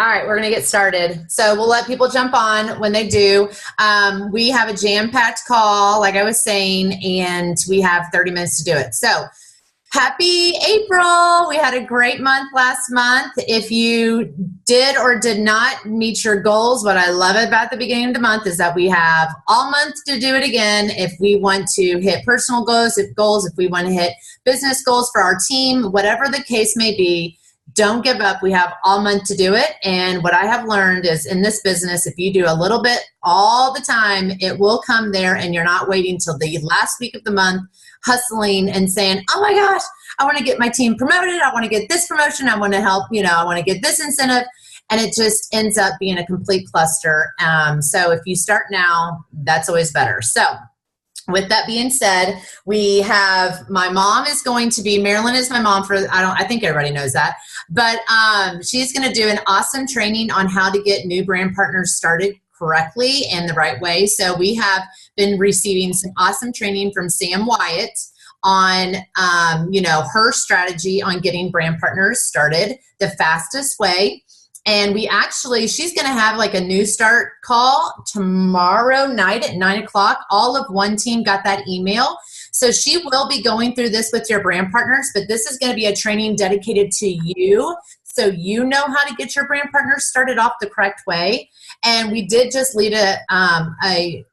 All right, we're going to get started. So we'll let people jump on when they do. We have a jam-packed call, like I was saying, and we have 30 minutes to do it. So happy April. We had a great month last month. If you did or did not meet your goals, what I love about the beginning of the month is that we have all month to do it again. If we want to hit personal goals, if we want to hit business goals for our team, whatever the case may be, don't give up. We have all month to do it. And what I have learned is in this business, if you do a little bit all the time, it will come there, and you're not waiting till the last week of the month hustling and saying, oh my gosh, I want to get my team promoted. I want to get this promotion. I want to help, I want to get this incentive. And it just ends up being a complete cluster. So if you start now, that's always better. So with that being said, we have, my mom is going to be, Marilyn is my mom for, I think everybody knows that, but she's going to do an awesome training on how to get new brand partners started correctly and the right way. So we have been receiving some awesome training from Sam Wyatt on, her strategy on getting brand partners started the fastest way. And she's going to have like a new start call tomorrow night at 9:00. All of One Team got that email. So she will be going through this with your brand partners, but this is going to be a training dedicated to you. So you know how to get your brand partners started off the correct way. And we did just lead a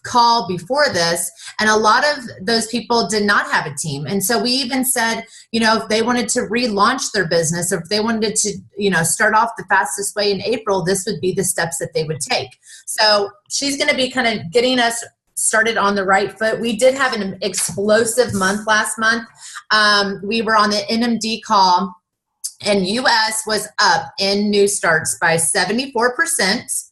call before this, and a lot of those people did not have a team. And so we even said, if they wanted to relaunch their business, or if they wanted to, start off the fastest way in April, this would be the steps that they would take. So she's going to be kind of getting us started on the right foot. We did have an explosive month last month. We were on the NMD call, and US was up in new starts by 74%.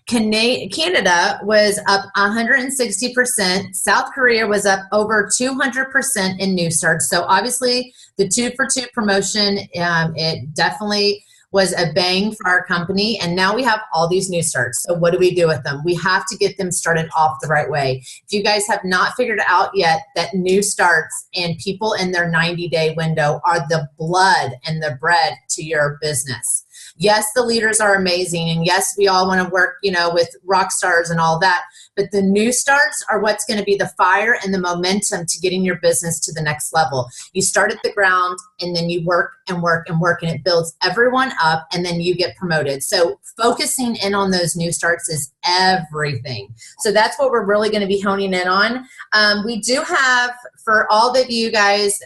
Canada was up 160%. South Korea was up over 200% in new starts. So obviously the 2 for 2 promotion, it definitely was a bang for our company. And now we have all these new starts. So what do we do with them? We have to get them started off the right way. If you guys have not figured out yet that new starts and people in their 90-day window are the blood and the bread to your business. Yes, the leaders are amazing, and yes, we all want to work, with rock stars and all that, but the new starts are what's going to be the fire and the momentum to getting your business to the next level. You start at the ground, and then you work and work and work, and it builds everyone up, and then you get promoted. So focusing in on those new starts is everything. So that's what we're really going to be honing in on. We do have, for all of you guys,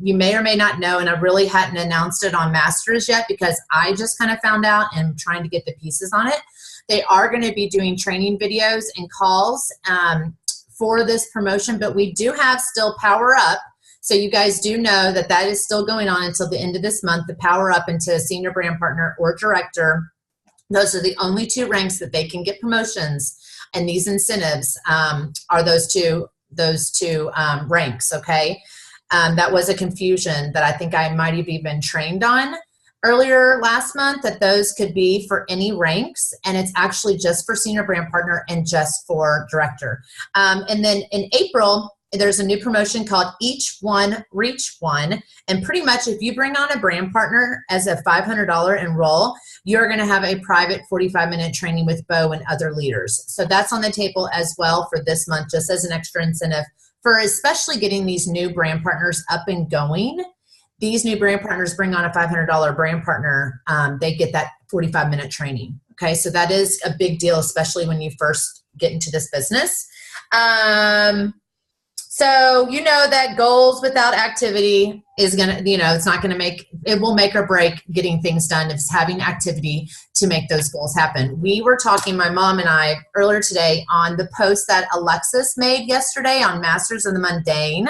you may or may not know, and I really hadn't announced it on Masters yet because I just kind of found out and trying to get the pieces on it. They are going to be doing training videos and calls for this promotion, but we do have still Power Up. So you guys do know that that is still going on until the end of this month, the Power Up into Senior Brand Partner or Director. Those are the only 2 ranks that they can get promotions, and these incentives are those two ranks, okay? That was a confusion that I think I might have even trained on earlier last month, that those could be for any ranks, and it's actually just for Senior Brand Partner and just for Director. And then in April, there's a new promotion called Each One, Reach One, and pretty much if you bring on a brand partner as a $500 enroll, you're going to have a private 45-minute training with Bo and other leaders. So that's on the table as well for this month, just as an extra incentive for especially getting these new brand partners up and going. These new brand partners bring on a $500 brand partner. They get that 45-minute training. Okay, so that is a big deal, especially when you first get into this business. So you know that goals without activity is going to, it's not going to it will make or break getting things done. It's having activity to make those goals happen. We were talking, my mom and I, earlier today on the post that Alexis made yesterday on Masters of the Mundane.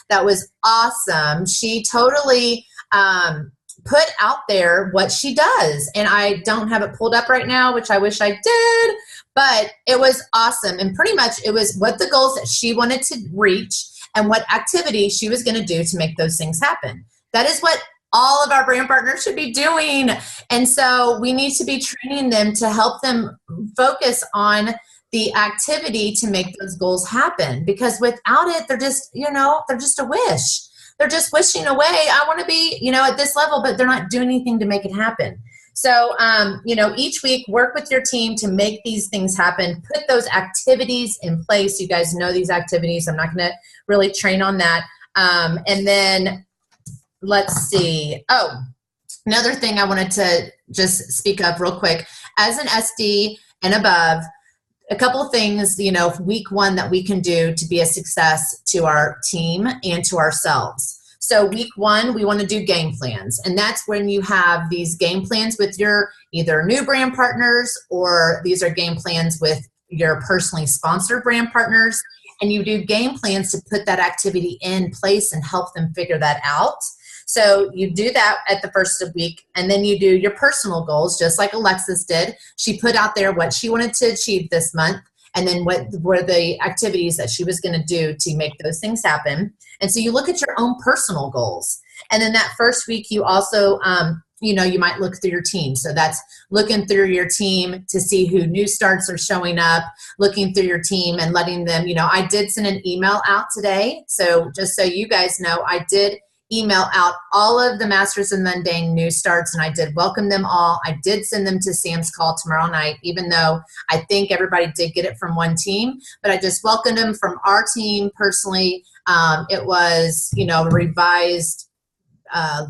That was awesome. She totally put out there what she does. And I don't have it pulled up right now, which I wish I did, but it was awesome. And pretty much it was what the goals that she wanted to reach and what activity she was going to do to make those things happen. That is what all of our brand partners should be doing. And so we need to be training them to help them focus on the activity to make those goals happen, because without it, they're just, they're just a wish. they're just wishing away, I want to be, at this level, but they're not doing anything to make it happen. So, each week work with your team to make these things happen. Put those activities in place. You guys know these activities. I'm not going to really train on that. And then let's see. Oh, another thing I wanted to just speak of real quick. As an SD and above, a couple of things, week one that we can do to be a success to our team and to ourselves. So week one, we want to do game plans. And that's when you have these game plans with your either new brand partners, or these are game plans with your personally sponsored brand partners. And you do game plans to put that activity in place and help them figure that out. So you do that at the first of the week, and then you do your personal goals, just like Alexis did. She put out there what she wanted to achieve this month, and then what were the activities that she was going to do to make those things happen. And so you look at your own personal goals. And then that first week, you also, you might look through your team. So that's looking through your team to see who new starts are showing up, looking through your team and letting them, I did send an email out today. So just so you guys know, I did email out all of the Masters of Mundane new starts, and I did welcome them all. I did send them to Sam's Call tomorrow night, even though I think everybody did get it from one team, but I just welcomed them from our team personally. It was, a revised,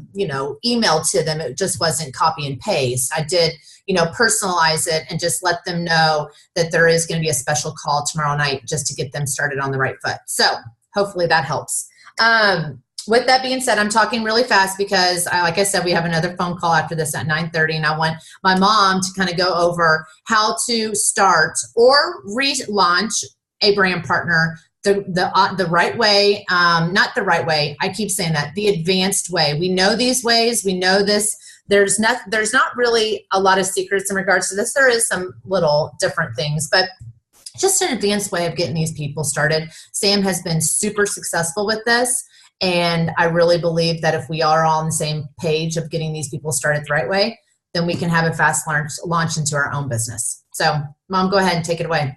email to them. It just wasn't copy and paste. I did, personalize it and just let them know that there is going to be a special call tomorrow night just to get them started on the right foot. So hopefully that helps. With that being said, I'm talking really fast because, like I said, we have another phone call after this at 9:30, and I want my mom to kind of go over how to start or relaunch a brand partner the right way, not the right way. I keep saying that, the advanced way. We know these ways. We know this. There's not really a lot of secrets in regards to this. There is some little different things, but just an advanced way of getting these people started. Sam has been super successful with this. And I really believe that if we are all on the same page of getting these people started the right way, then we can have a fast launch into our own business. So, Mom, go ahead and take it away.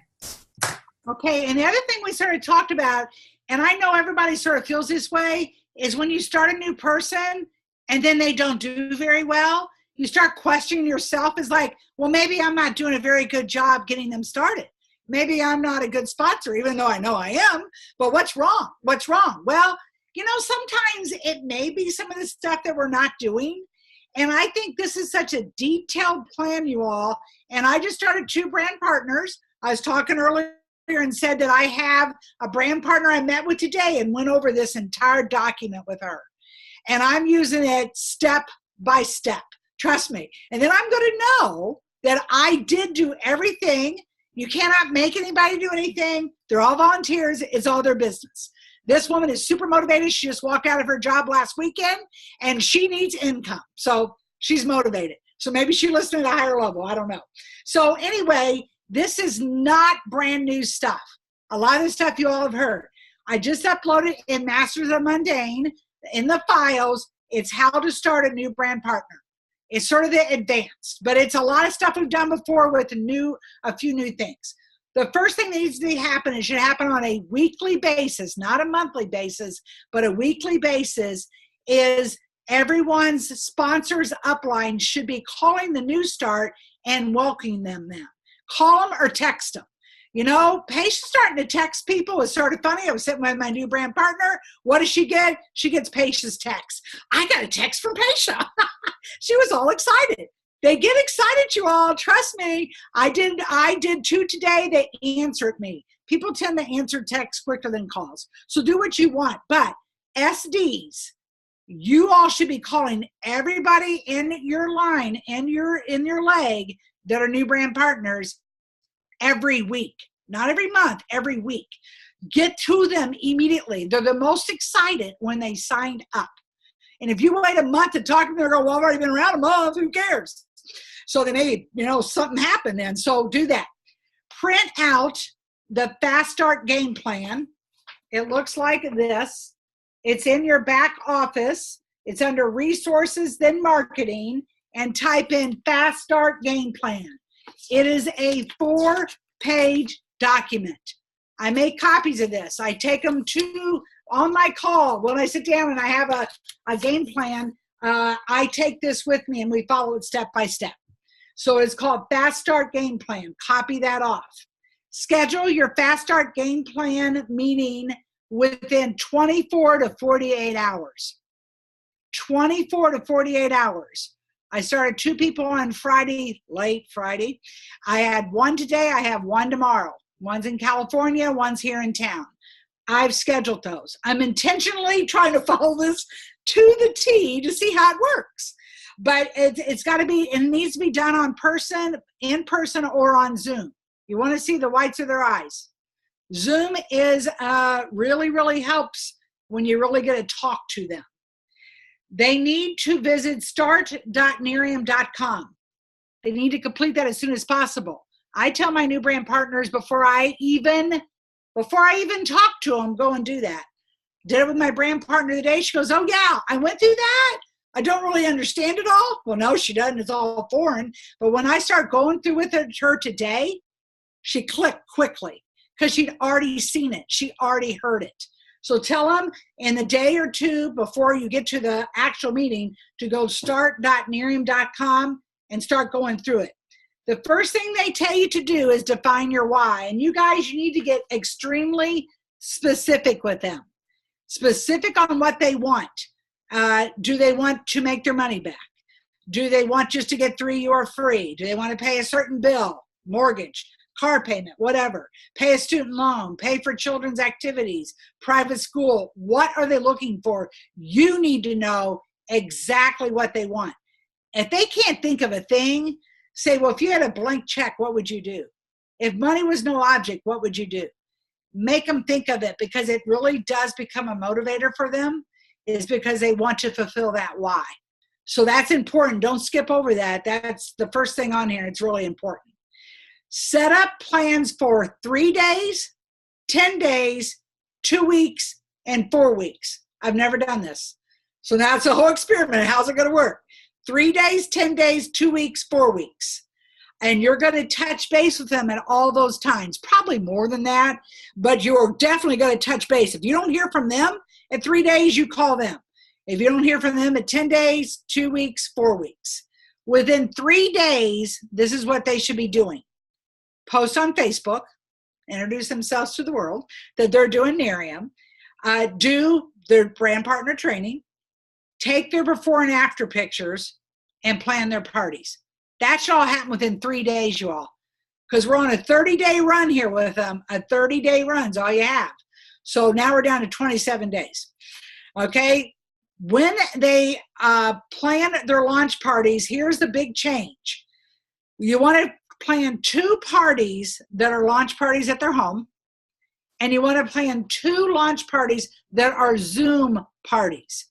Okay, and the other thing we sort of talked about, and I know everybody sort of feels this way, is when you start a new person and then they don't do very well, you start questioning yourself as like, well, maybe I'm not doing a very good job getting them started. Maybe I'm not a good sponsor, even though I know I am, but what's wrong? What's wrong? Well, sometimes it may be some of the stuff that we're not doing. And I think this is such a detailed plan, you all. And I just started 2 brand partners. I was talking earlier and said that I have a brand partner I met with today and went over this entire document with her. And I'm using it step by step. Trust me. And then I'm going to know that I did do everything. You cannot make anybody do anything. They're all volunteers. It's all their business. This woman is super motivated. She just walked out of her job last weekend, and she needs income. So she's motivated. So maybe she listened at a higher level. I don't know. So anyway, this is not brand new stuff. A lot of the stuff you all have heard. I just uploaded in Masters of Mundane in the files. It's how to start a new brand partner. It's sort of the advanced, but it's a lot of stuff we've done before with a few new things. The first thing that needs to happen, it should happen on a weekly basis, not a monthly basis, but a weekly basis, is everyone's sponsors upline should be calling the new start and welcoming them then. Call them or text them. Paige starting to text people is sort of funny. I was sitting with my new brand partner. What does she get? She gets Paige's text. I got a text from Paige. She was all excited. They get excited, you all. Trust me. I did 2 today. They answered me. People tend to answer texts quicker than calls. So do what you want. But SDs, you all should be calling everybody in your line, in your leg that are new brand partners every week. Not every month, every week. Get to them immediately. They're the most excited when they signed up. And if you wait a month to talk to them, they'll go, well, I've already been around a month. Who cares? So they maybe, something happened then. So do that. Print out the Fast Start game plan. It looks like this. It's in your back office. It's under resources, then marketing, and type in Fast Start game plan. It is a 4-page document. I make copies of this. I take them to on my call, when I sit down and I have a game plan, I take this with me and we follow it step by step. So it's called Fast Start Game Plan. Copy that off. Schedule your Fast Start Game Plan meeting within 24 to 48 hours. 24 to 48 hours. I started 2 people on Friday, late Friday. I had 1 today. I have 1 tomorrow. One's in California. One's here in town. I've scheduled those. I'm intentionally trying to follow this to the T to see how it works. But it's got to be, it needs to be done in person or on Zoom. You want to see the whites of their eyes. Zoom is really, really helps when you really get to talk to them. They need to visit start.nerium.com. They need to complete that as soon as possible. I tell my new brand partners before I even talk to them, go and do that. Did it with my brand partner today. She goes, oh yeah, I went through that. I don't really understand it all. Well, no, she doesn't. It's all foreign. But when I start going through with her today, she clicked quickly because she'd already seen it. She already heard it. So tell them in the day or 2 before you get to the actual meeting to go start.nerium.com and start going through it. The first thing they tell you to do is define your why. And you guys, you need to get extremely specific with them. Specific on what they want. Do they want to make their money back? Do they want just to get 3 years free? Do they want to pay a certain bill, mortgage, car payment, whatever? Pay a student loan, pay for children's activities, private school. What are they looking for? You need to know exactly what they want. If they can't think of a thing, say, well, if you had a blank check, what would you do? If money was no object, what would you do? Make them think of it, because it really does become a motivator for them, is because they want to fulfill that why. So that's important. Don't skip over that. That's the first thing on here. It's really important. Set up plans for 3 days, 10 days, 2 weeks, and 4 weeks. I've never done this. So now it's a whole experiment. How's it going to work? 3 days, 10 days, 2 weeks, 4 weeks. And you're going to touch base with them at all those times. Probably more than that, but you're definitely going to touch base. If you don't hear from them at 3 days, you call them. If you don't hear from them at 10 days, 2 weeks, 4 weeks. Within 3 days, this is what they should be doing. Post on Facebook, introduce themselves to the world, that they're doing Nerium, do their brand partner training, take their before and after pictures, and plan their parties. That should all happen within 3 days, you all. Because we're on a 30-day run here with them. A 30-day run's all you have. So now we're down to 27 days. Okay? When they plan their launch parties, here's the big change. You want to plan 2 parties that are launch parties at their home, and you want to plan 2 launch parties that are Zoom parties.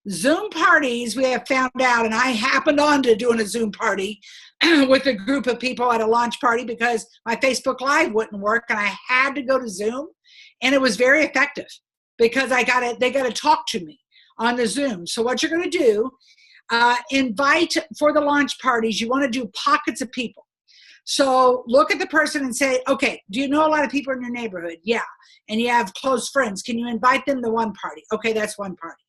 Zoom parties, we have found out, and I happened on to doing a Zoom party with a group of people at a launch party because my Facebook Live wouldn't work, and I had to go to Zoom, and it was very effective because they got to talk to me on the Zoom. So what you're going to do, invite for the launch parties, you want to do pockets of people. So look at the person and say, okay, do you know a lot of people in your neighborhood? Yeah. And you have close friends. Can you invite them to one party? Okay, that's one party.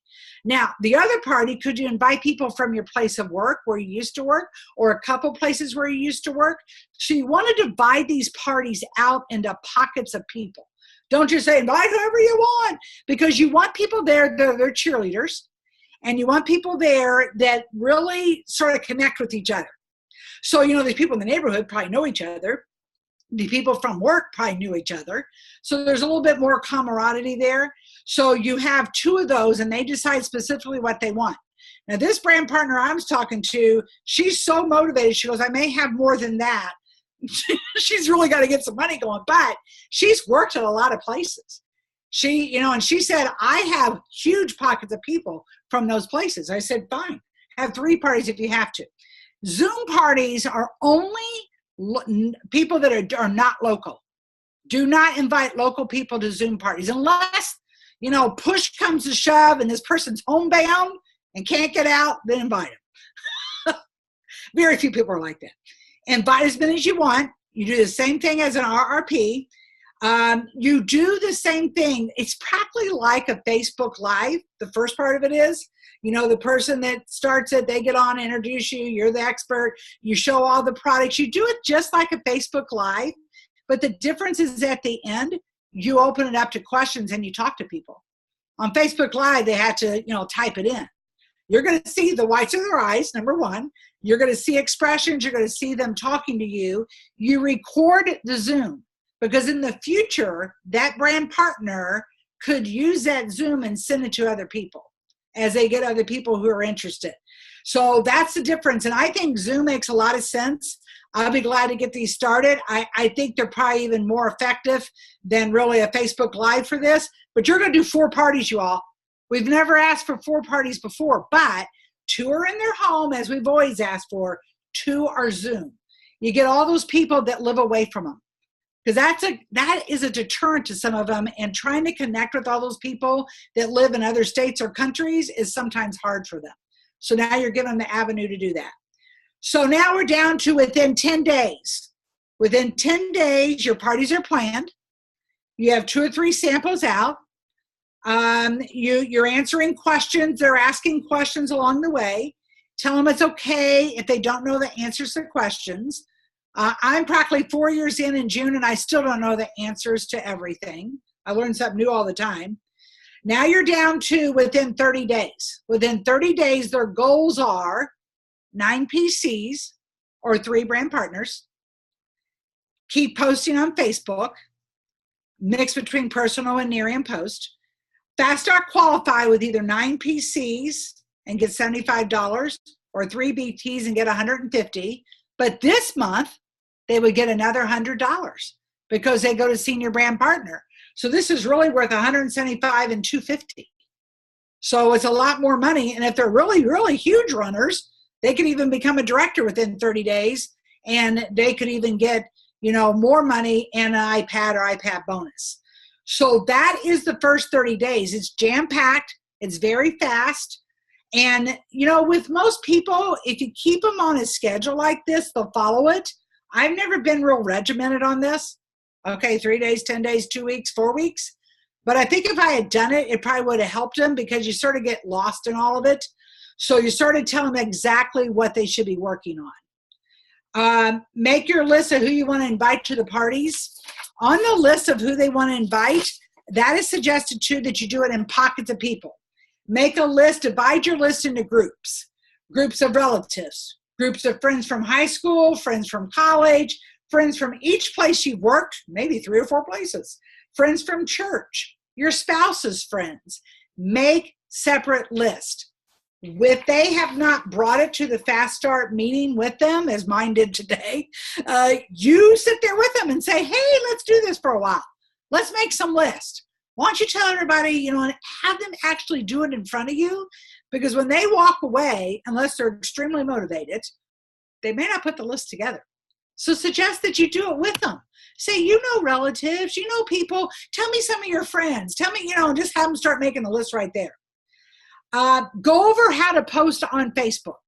Now, the other party, could you invite people from your place of work where you used to work, or a couple places where you used to work? So you want to divide these parties out into pockets of people. Don't just say invite whoever you want, because you want people there that are cheerleaders, and you want people there that really sort of connect with each other. So, you know, these people in the neighborhood probably know each other. The people from work probably knew each other. So there's a little bit more camaraderie there. So you have 2 of those, and they decide specifically what they want. Now, this brand partner I was talking to, she's so motivated. She goes, I may have more than that. She's really got to get some money going, but she's worked at a lot of places. She, you know, and she said, I have huge pockets of people from those places. I said, fine, have 3 parties if you have to. Zoom parties are only people that are not local. Do not invite local people to Zoom parties unless, you know, push comes to shove and this person's homebound and can't get out, then invite them. Very few people are like that. Invite as many as you want. You do the same thing as an RRP. You do the same thing. It's practically like a Facebook Live. The first part of it is, the person that starts it, they get on, introduce you, you're the expert, you show all the products. You do it just like a Facebook Live, but the difference is at the end, you open it up to questions and you talk to people. On Facebook Live, they had to, type it in. You're going to see the whites of their eyes, number one. You're going to see expressions. You're going to see them talking to you. You record the Zoom, because in the future, that brand partner could use that Zoom and send it to other people as they get other people who are interested. So that's the difference. And I think Zoom makes a lot of sense. I'll be glad to get these started. I think they're probably even more effective than really a Facebook Live for this. But you're going to do 4 parties, you all. We've never asked for 4 parties before, but 2 are in their home, as we've always asked for. 2 are Zoom. You get all those people that live away from them, because that is a deterrent to some of them, and trying to connect with all those people that live in other states or countries is sometimes hard for them. So now you're giving them the avenue to do that. So now we're down to within 10 days. Within 10 days, your parties are planned. You have 2 or 3 samples out. You're answering questions. They're asking questions along the way. Tell them it's okay if they don't know the answers to questions. I'm practically 4 years in June, and I still don't know the answers to everything. I learn something new all the time. Now you're down to within 30 days. Within 30 days, their goals are 9 PCs or 3 brand partners. Keep posting on Facebook. Mix between personal and Nerium post. Fast Start qualify with either 9 PCs and get $75 or 3 BTs and get $150. But this month, they would get another $100 because they go to senior brand partner. So this is really worth $175 and $250. So it's a lot more money. And if they're really, really huge runners, they could even become a director within 30 days, and they could even get, more money and an iPad or iPad bonus. So that is the first 30 days. It's jam-packed. It's very fast. And, with most people, if you keep them on a schedule like this, they'll follow it. I've never been real regimented on this. Okay, 3 days, 10 days, 2 weeks, 4 weeks. But I think if I had done it, it probably would have helped them, because you sort of get lost in all of it. So you sort of tell them exactly what they should be working on. Make your list of who you want to invite to the parties. On the list of who they want to invite, that is suggested too that you do it in pockets of people. Make a list, divide your list into groups. Groups of relatives, groups of friends from high school, friends from college, friends from each place you've worked, maybe 3 or 4 places, friends from church, your spouse's friends. Make separate lists. If they have not brought it to the Fast Start meeting with them, as mine did today, you sit there with them and say, hey, let's do this for a while. Let's make some lists. Why don't you tell everybody, and have them actually do it in front of you? Because when they walk away, unless they're extremely motivated, they may not put the list together. So suggest that you do it with them. Say, relatives, people, tell me some of your friends. Tell me, just have them start making the list right there. Go over how to post on Facebook.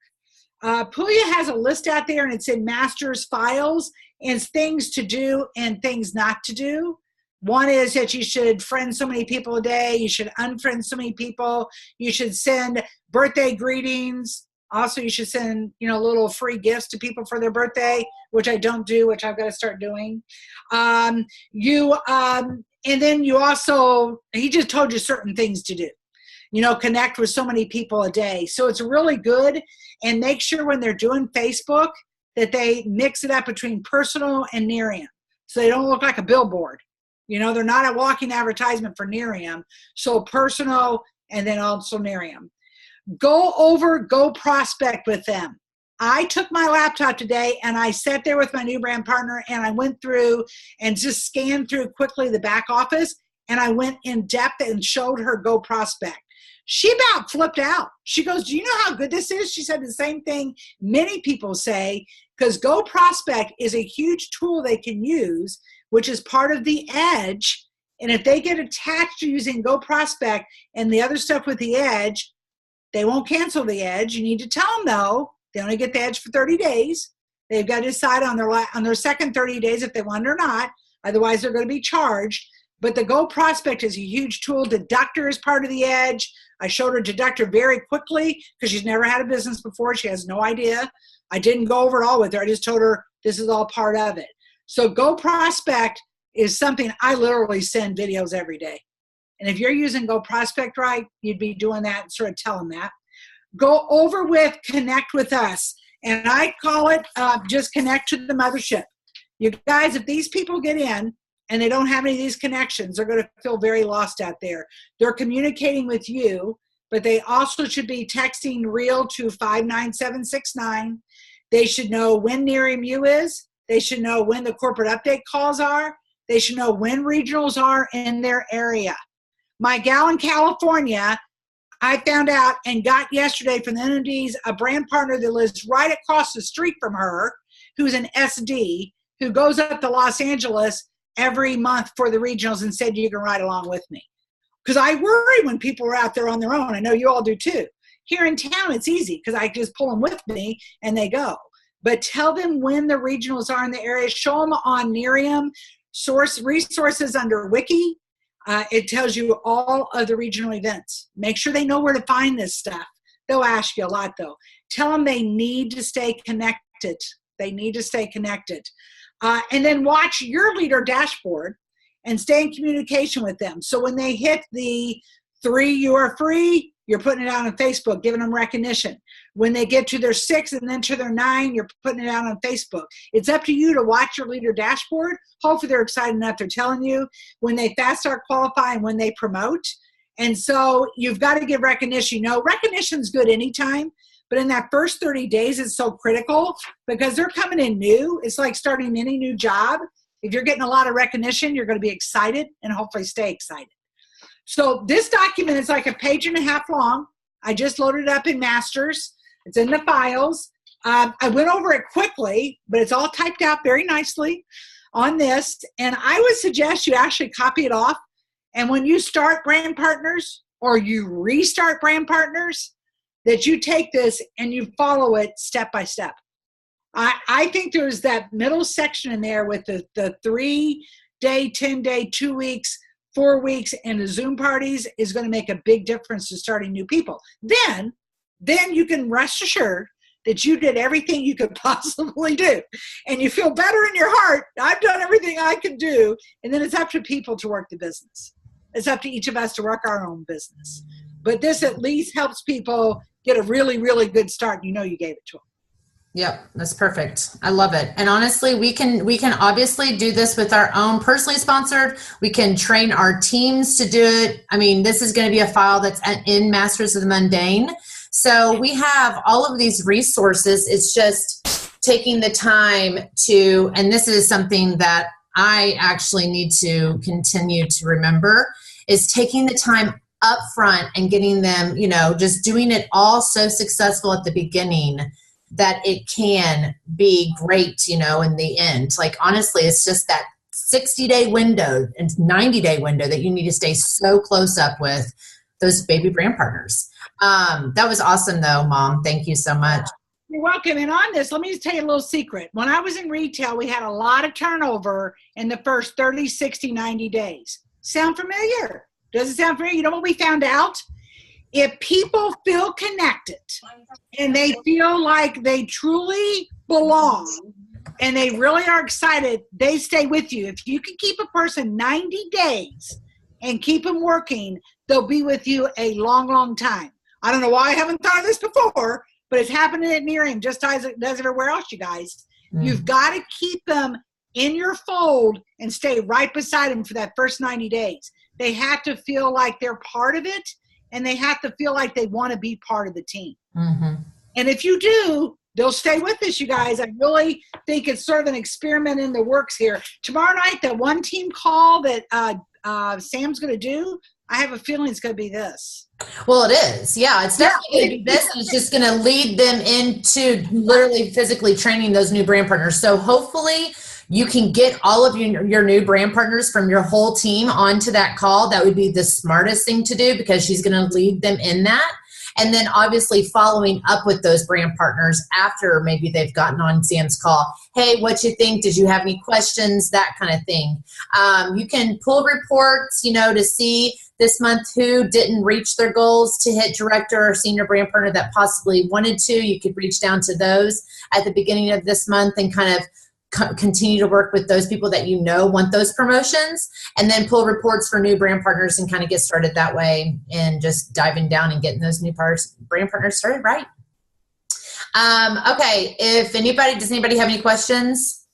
Puglia has a list out there, and it's in master's files, and it's things to do and things not to do. One is that you should friend so many people a day. You should unfriend so many people. You should send birthday greetings. Also, you should send, little free gifts to people for their birthday, which I don't do, which I've got to start doing. And then you also, he just told you certain things to do. Connect with so many people a day. So it's really good. And make sure when they're doing Facebook that they mix it up between personal and Nerium, so they don't look like a billboard. They're not a walking advertisement for Nerium. So personal and then also Nerium. Go prospect with them. I took my laptop today and I sat there with my new brand partner, and I went through and just scanned through quickly the back office, and I went in depth and showed her Go Prospect. She about flipped out. She goes, do you know how good this is? She said the same thing many people say, because Go Prospect is a huge tool they can use, which is part of the Edge. And if they get attached to using Go Prospect and the other stuff with the Edge, they won't cancel the Edge. You need to tell them, though, they only get the Edge for 30 days. They've got to decide on their second 30 days if they want it or not. Otherwise, they're going to be charged. But the Go Prospect is a huge tool. Deductor is part of the edge. I showed her Deductor very quickly because she's never had a business before. She has no idea. I didn't go over it all with her. I just told her this is all part of it. So Go Prospect is something I literally send videos every day. And if you're using Go Prospect right, you'd be doing that and sort of tell them that. Go over with Connect with Us. And I call it just connect to the mothership. You guys, if these people get in and they don't have any of these connections, they're going to feel very lost out there. They're communicating with you, but they also should be texting real to 59769. They should know when Near EMU is. They should know when the corporate update calls are. They should know when regionals are in their area. My gal in California, I found out and got yesterday from the NMDs a brand partner that lives right across the street from her, who's an SD, who goes up to Los Angeles every month for the regionals and said, you can ride along with me. Because I worry when people are out there on their own. I know you all do too. Here in town, it's easy because I just pull them with me and they go. But tell them when the regionals are in the area. Show them on Nerium source resources under Wiki. It tells you all of the regional events. Make sure they know where to find this stuff. They'll ask you a lot though. Tell them they need to stay connected. They need to stay connected. And then watch your leader dashboard and stay in communication with them. So when they hit the 3, you are free, you're putting it out on Facebook, giving them recognition. When they get to their 6 and then to their 9, you're putting it out on Facebook. It's up to you to watch your leader dashboard. Hopefully they're excited enough they're telling you when they fast start qualifying, when they promote. And so you've got to give recognition. You know, recognition's good anytime, but in that first 30 days, it's so critical because they're coming in new. It's like starting any new job. If you're getting a lot of recognition, you're going to be excited and hopefully stay excited. So this document is like a page and a half long. I just loaded it up in Masters. It's in the files. I went over it quickly, but it's all typed out very nicely on this. And I would suggest you actually copy it off. And when you start brand partners or you restart brand partners, that you take this and you follow it step by step. I think there's that middle section in there with the 3-day, 10-day, 2 weeks, 4 weeks, and the Zoom parties is going to make a big difference to starting new people. Then you can rest assured that you did everything you could possibly do. And you feel better in your heart. I've done everything I could do. And then it's up to people to work the business. It's up to each of us to work our own business. But this at least helps people get a really, really good start. You know you gave it to them. Yep, that's perfect. I love it. And honestly, we can obviously do this with our own personally sponsored. We can train our teams to do it. I mean, this is going to be a file that's in Masters of the Mundane. So we have all of these resources. It's just taking the time to, and this is something that I actually need to continue to remember, is taking the time up front and getting them, you know, just doing it all so successful at the beginning that it can be great, you know, in the end. Like, honestly, it's just that 60-day window and 90-day window that you need to stay so close up with those baby brand partners. That was awesome, though, Mom. Thank you so much. You're welcome. And on this, let me just tell you a little secret. When I was in retail, we had a lot of turnover in the first 30, 60, 90 days. Sound familiar? Does it sound familiar? You know what we found out? If people feel connected and they feel like they truly belong and they really are excited, they stay with you. If you can keep a person 90 days and keep them working, they'll be with you a long, long time. I don't know why I haven't thought of this before, but it's happening at Nerium just as it does everywhere else, you guys. You've got to keep them in your fold and stay right beside them for that first 90 days. They have to feel like they're part of it. And they have to feel like they want to be part of the team. Mm-hmm. And if you do, they'll stay with us, you guys. I really think it's sort of an experiment in the works here. Tomorrow night, that one team call that Sam's going to do, I have a feeling it's going to be this. Well, it is. Yeah, it's definitely going to be this. And it's just going to lead them into literally physically training those new brand partners. So hopefully you can get all of your new brand partners from your whole team onto that call. That would be the smartest thing to do because she's going to lead them in that. And then obviously following up with those brand partners after maybe they've gotten on Sam's call. Hey, what you think? Did you have any questions? That kind of thing. You can pull reports, to see this month who didn't reach their goals to hit director or senior brand partner that possibly wanted to. You could reach down to those at the beginning of this month and kind of continue to work with those people that want those promotions, and then pull reports for new brand partners and kind of get started that way and just diving down and getting those new brand partners started right. Okay, does anybody have any questions?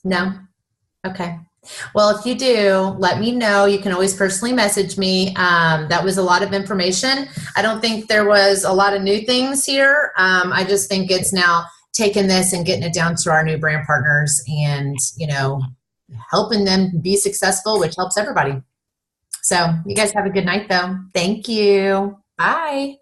No? Okay. Well, if you do, let me know. You can always personally message me. That was a lot of information. I don't think there was a lot of new things here. I just think it's now taking this and getting it down to our new brand partners and, helping them be successful, which helps everybody. So you guys have a good night though. Thank you. Bye.